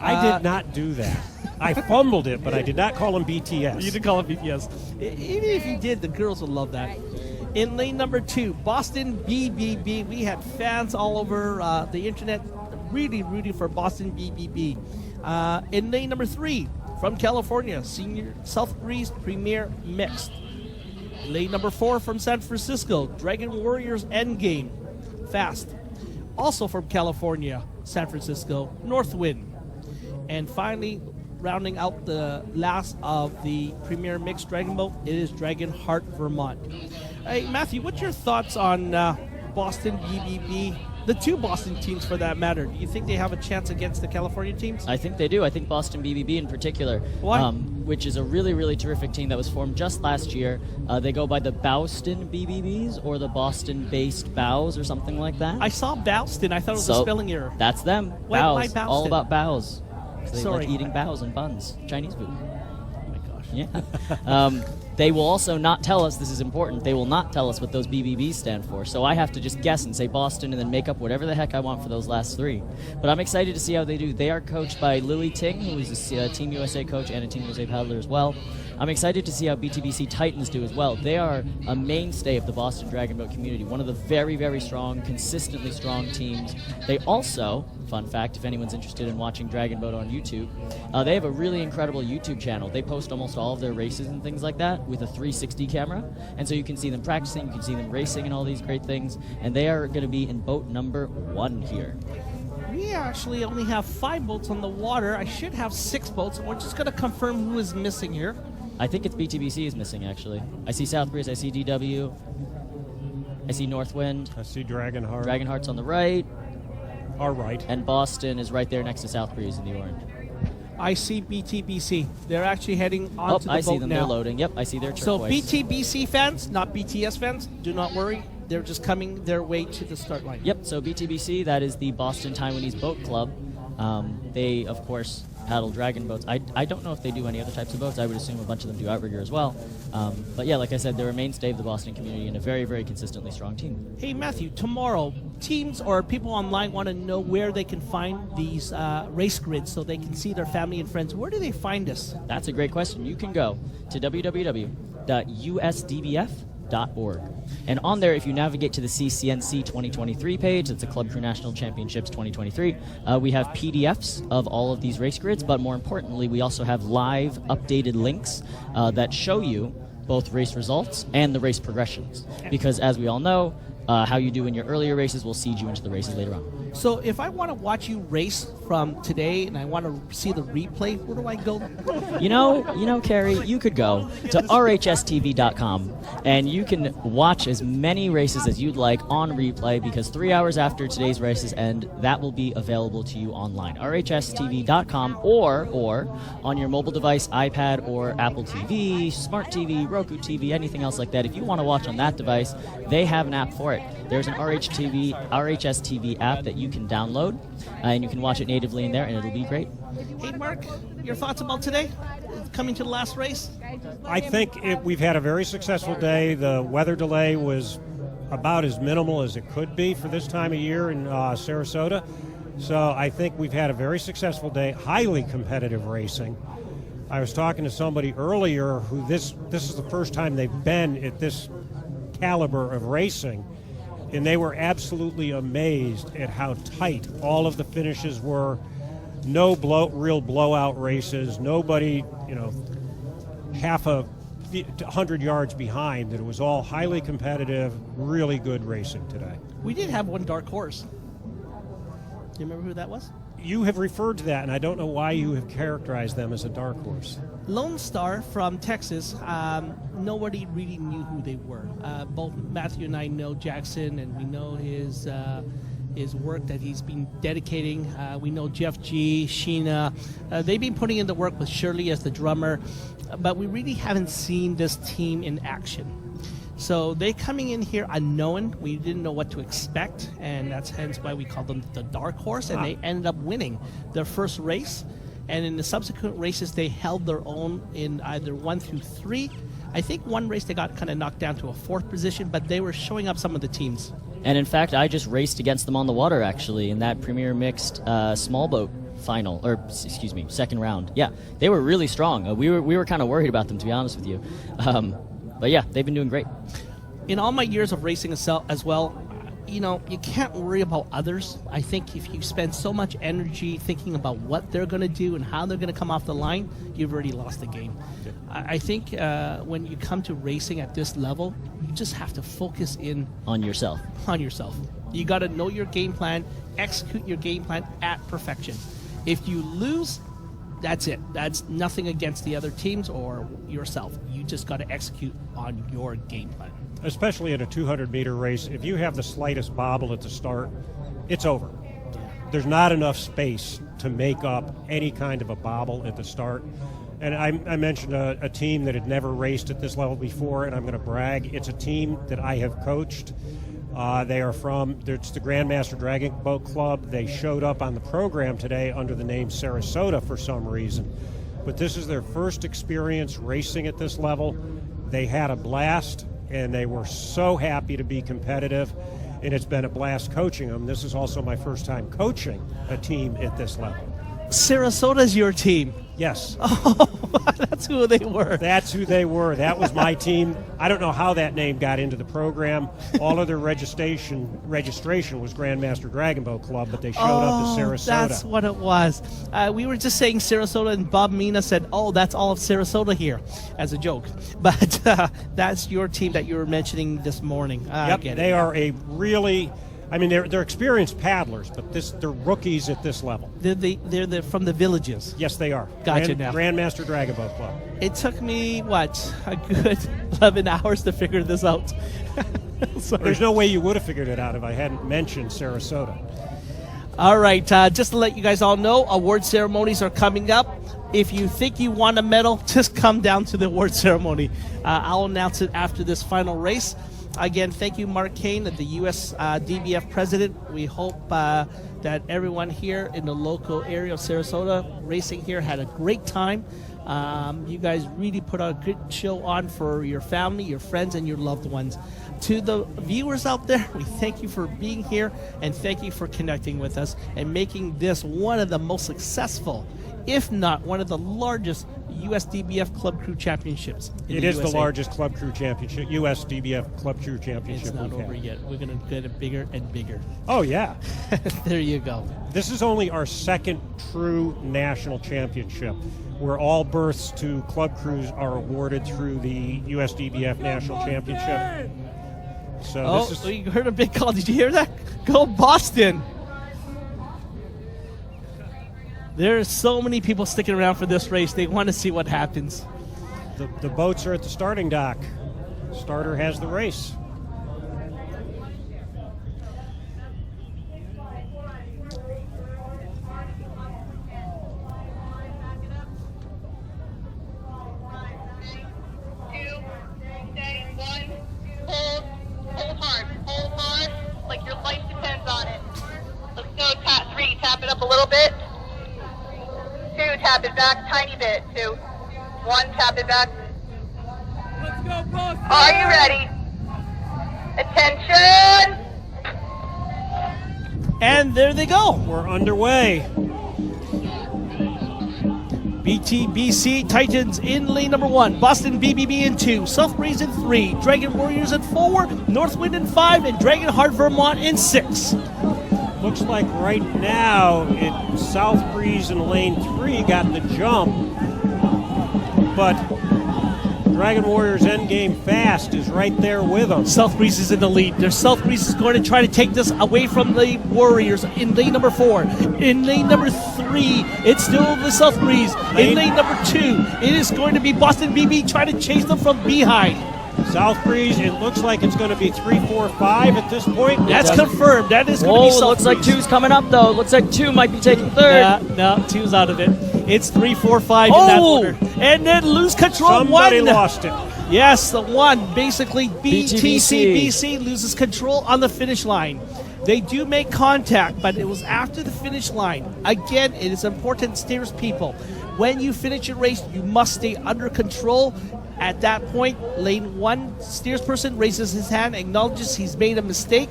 I did not do that. I fumbled it, but I did not call him BTS. You did call it BTS. Even if you did, the girls would love that. In lane number 2, Boston BBB. We had fans all over the internet really rooting for Boston BBB. In lane number 3, from California, Senior South Breeze Premier Mixed. Lane number 4 from San Francisco, Dragon Warriors Endgame Fast. Also from California, San Francisco, Northwind. And finally, rounding out the last of the Premier Mixed Dragon Boat, it is Dragon Heart Vermont. Hey, Matthew, what's your thoughts on Boston BBB? The 2 Boston teams, for that matter. Do you think they have a chance against the California teams? I think they do. I think Boston BBB in particular, Why? which is a really, really terrific team that was formed just last year. They go by the Boston BBBs or the Boston-based Bows or something like that. I saw Boston. I thought it was a spelling error. That's them. Why Bows. Boston? All about bows. They Sorry. like eating bows and buns. Chinese food. Oh my gosh. Yeah. They will also not tell us, this is important, they will not tell us what those BBBs stand for. So I have to just guess and say Boston and then make up whatever the heck I want for those last 3. But I'm excited to see how they do. They are coached by Lily Ting, who is a Team USA coach and a Team USA paddler as well. I'm excited to see how BTBC Titans do as well. They are a mainstay of the Boston Dragon Boat community, one of the very, very strong, consistently strong teams. They also, fun fact, if anyone's interested in watching Dragon Boat on YouTube, they have a really incredible YouTube channel. They post almost all of their races and things like that with a 360 camera, and so you can see them practicing, you can see them racing and all these great things, and they are going to be in boat number 1 here. We actually only have 5 boats on the water. I should have 6 boats, and we're just going to confirm who is missing here. I think it's BTBC is missing, actually. I see South Breeze, I see DW, I see Northwind. I see Dragon Heart. Dragon Heart's on the right. All right. And Boston is right there next to South Breeze in the orange. I see BTBC. They're actually heading onto the I boat see them. now. They're loading. Yep, I see their So turquoise. BTBC fans, not BTS fans, do not worry. They're just coming their way to the start line. Yep, so BTBC, that is the Boston Taiwanese Boat Club. They, of course, paddle dragon boats. I don't know if they do any other types of boats. I would assume a bunch of them do outrigger as well. But yeah, like I said, they're a mainstay of the Boston community and a very, very consistently strong team. Hey, Matthew, tomorrow, teams or people online want to know where they can find these race grids so they can see their family and friends. Where do they find us? That's a great question. You can go to www.usdbf.org. And on there, if you navigate to the CCNC 2023 page, that's the Club Crew National Championships 2023, we have PDFs of all of these race grids, but more importantly, we also have live updated links that show you both race results and the race progressions. Because as we all know, how you do in your earlier races will seed you into the races later on. So if I want to watch you race from today and I want to see the replay, where do I go? You know, Carrie, you could go to rhstv.com and you can watch as many races as you'd like on replay, because 3 hours after today's races end, that will be available to you online. rhstv.com or on your mobile device, iPad or Apple TV, Smart TV, Roku TV, anything else like that. If you want to watch on that device, they have an app for it. There's an RHSTV app that you can download, and you can watch it natively in there, and it'll be great. Hey, Mark, your thoughts about today? Coming to the last race? I think we've had a very successful day. The weather delay was about as minimal as it could be for this time of year in Sarasota. So I think we've had a very successful day, highly competitive racing. I was talking to somebody earlier who this is the first time they've been at this caliber of racing, and they were absolutely amazed at how tight all of the finishes were. No real blowout races. Nobody, half 100 yards behind. It was all highly competitive, really good racing today. We did have one dark horse. Do you remember who that was? You have referred to that, and I don't know why you have characterized them as a dark horse. Lone Star from Texas. Nobody really knew who they were. Both Matthew and I know Jackson, and we know his work that he's been dedicating. We know Jeff G, Sheena. They've been putting in the work with Shirley as the drummer, but we really haven't seen this team in action. So they coming in here unknown. We didn't know what to expect, and that's hence why we called them the dark horse, and they ended up winning their first race. And in the subsequent races, they held their own in either 1 through 3. I think one race they got kind of knocked down to a 4th position, but they were showing up some of the teams. And in fact, I just raced against them on the water, actually, in that Premier Mixed small boat final, or excuse me, second round. Yeah, they were really strong. We were kind of worried about them, to be honest with you. But yeah, they've been doing great. In all my years of racing as well, you can't worry about others. I think if you spend so much energy thinking about what they're going to do and how they're going to come off the line, you've already lost the game. Okay. I think when you come to racing at this level, you just have to focus in on yourself. You got to know your game plan, execute your game plan at perfection. If you lose, that's it. That's nothing against the other teams or yourself. You just got to execute on your game plan. Especially in a 200-meter race, if you have the slightest bobble at the start, it's over. There's not enough space to make up any kind of a bobble at the start. And I mentioned a team that had never raced at this level before, and I'm going to brag. It's a team that I have coached. It's the Grandmaster Dragon Boat Club. They showed up on the program today under the name Sarasota for some reason. But this is their first experience racing at this level. They had a blast, and they were so happy to be competitive, and it's been a blast coaching them. This is also my first time coaching a team at this level. Sarasota's your team? Yes. Oh, that's who they were. That's who they were. That was my team. I don't know how that name got into the program. All of their registration was Grandmaster Dragon Boat Club, but they showed up as Sarasota. That's what it was. We were just saying Sarasota, and Bob Mina said, that's all of Sarasota here, as a joke. But that's your team that you were mentioning this morning. Yep, they are a really... they're experienced paddlers, but they're rookies at this level. They're from the villages. Yes, they are. Gotcha now. Grandmaster Dragon Boat Club. It took me, a good 11 hours to figure this out. There's no way you would have figured it out if I hadn't mentioned Sarasota. All right, just to let you guys all know, award ceremonies are coming up. If you think you want a medal, just come down to the award ceremony. I'll announce it after this final race. Again, thank you, Mark Kane, the USDBF president. We hope that everyone here in the local area of Sarasota racing here had a great time. You guys really put a good show on for your family, your friends, and your loved ones. To the viewers out there, we thank you for being here, and thank you for connecting with us and making this one of the most successful, if not one of the largest, USDBF Club Crew Championships. It is the largest Club Crew Championship, USDBF Club Crew Championship. It's not over yet. We're going to get it bigger and bigger. Oh, yeah. There you go. This is only our second true national championship, where all berths to club crews are awarded through the USDBF National Championship. So you heard a big call. Did you hear that? Go Boston! There are so many people sticking around for this race. They want to see what happens. The boats are at the starting dock. Starter has the race. Hold hard, like your life depends on it. Let's go, 3, tap it up a little bit. 2, tap it back tiny bit. 2, 1, tap it back. Let's go, boss. Are you ready? Attention! And there they go. We're underway. BTBC Titans in lane number 1, Boston BBB in 2, South Breeze in 3, Dragon Warriors in 4, Northwind in 5, and Dragon Heart Vermont in 6. Looks like right now South Breeze in lane 3 got the jump, but Dragon Warriors Endgame Fast is right there with them. South Breeze is in the lead. Their South Breeze is going to try to take this away from the Warriors in lane number 4. In lane number 3, it's still the South Breeze. In lane number 2, it is going to be Boston BB trying to chase them from behind. South Breeze, it looks like it's going to be 3, 4, 5 at this point. That's confirmed. That is going to be South looks Breeze. like 2's coming up, though. Looks like 2 might be taking third. No, 2's out of it. It's 3, 4, 5 in that order. And then lose control. Somebody 1. lost it. Yes, the 1. Basically, BTCBC loses control on the finish line. They do make contact, but it was after the finish line. Again, it is important, steers people. When you finish your race, you must stay under control. At that point, lane 1 steers person raises his hand, acknowledges he's made a mistake.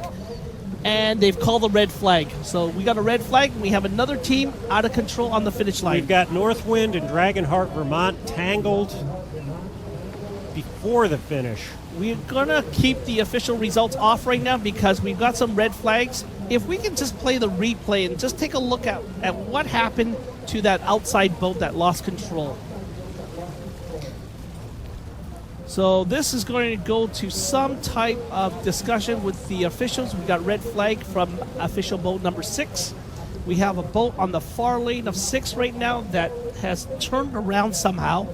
and they've called a red flag. So we got a red flag. We have another team out of control on the finish line. We've got Northwind and Dragonheart Vermont tangled before the finish. We're going to keep the official results off right now because we've got some red flags. If we can just play the replay and just take a look at what happened to that outside boat that lost control. So this is going to go to some type of discussion with the officials. We got red flag from official boat number 6. We have a boat on the far lane of 6 right now that has turned around somehow.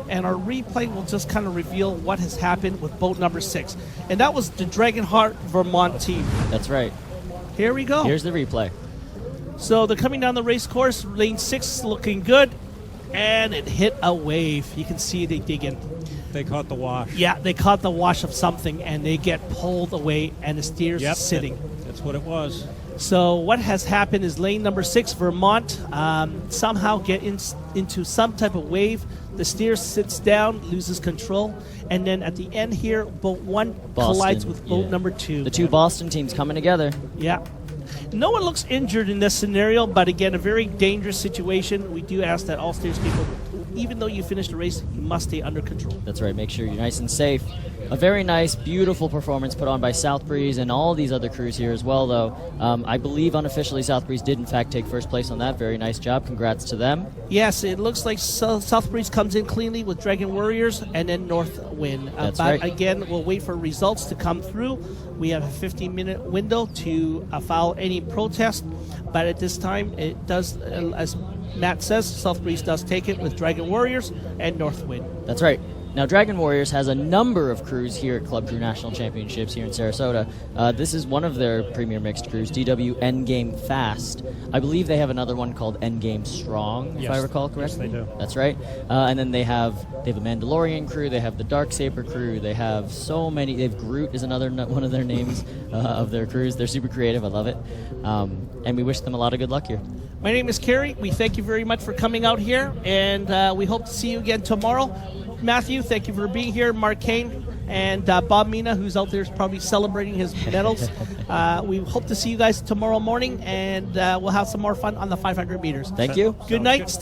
And our replay will just kind of reveal what has happened with boat number 6. And that was the Dragonheart Vermont team. That's right. Here we go. Here's the replay. So they're coming down the race course. Lane 6 looking good. And it hit a wave. You can see they dig in. They caught the wash. Yeah, they caught the wash of something, and they get pulled away, and the steer's sitting. That's what it was. So what has happened is lane number 6, Vermont, somehow get into some type of wave. The steer sits down, loses control, and then at the end here, boat 1 collides with boat number 2. The two Boston teams coming together. Yeah. No one looks injured in this scenario, but again, a very dangerous situation. We do ask that all steers people, even though you finish the race, you must stay under control. That's right. Make sure you're nice and safe. A very nice, beautiful performance put on by South Breeze and all these other crews here as well, though. I believe unofficially South Breeze did, in fact, take first place on that. Very nice job. Congrats to them. Yes, it looks like South Breeze comes in cleanly with Dragon Warriors and then Northwind. That's but right. again, we'll wait for results to come through. We have a 15-minute window to file any protest, but at this time, it does, as Matt says, South Breeze does take it with Dragon Warriors and Northwind. That's right. Now, Dragon Warriors has a number of crews here at Club Crew National Championships here in Sarasota. This is one of their premier mixed crews, DW Endgame Fast. I believe they have another one called Endgame Strong, if I recall correctly. Yes, they do. That's right. And then they have a Mandalorian crew, they have the Darksaber crew, they have so many. They have Groot is another one of their names of their crews. They're super creative. I love it. And we wish them a lot of good luck here. My name is Kerry. We thank you very much for coming out here, and we hope to see you again tomorrow. Matthew, thank you for being here. Mark Kane and Bob Mina, who's out there is probably celebrating his medals. We hope to see you guys tomorrow morning, and we'll have some more fun on the 500 meters. Thank you. Good night.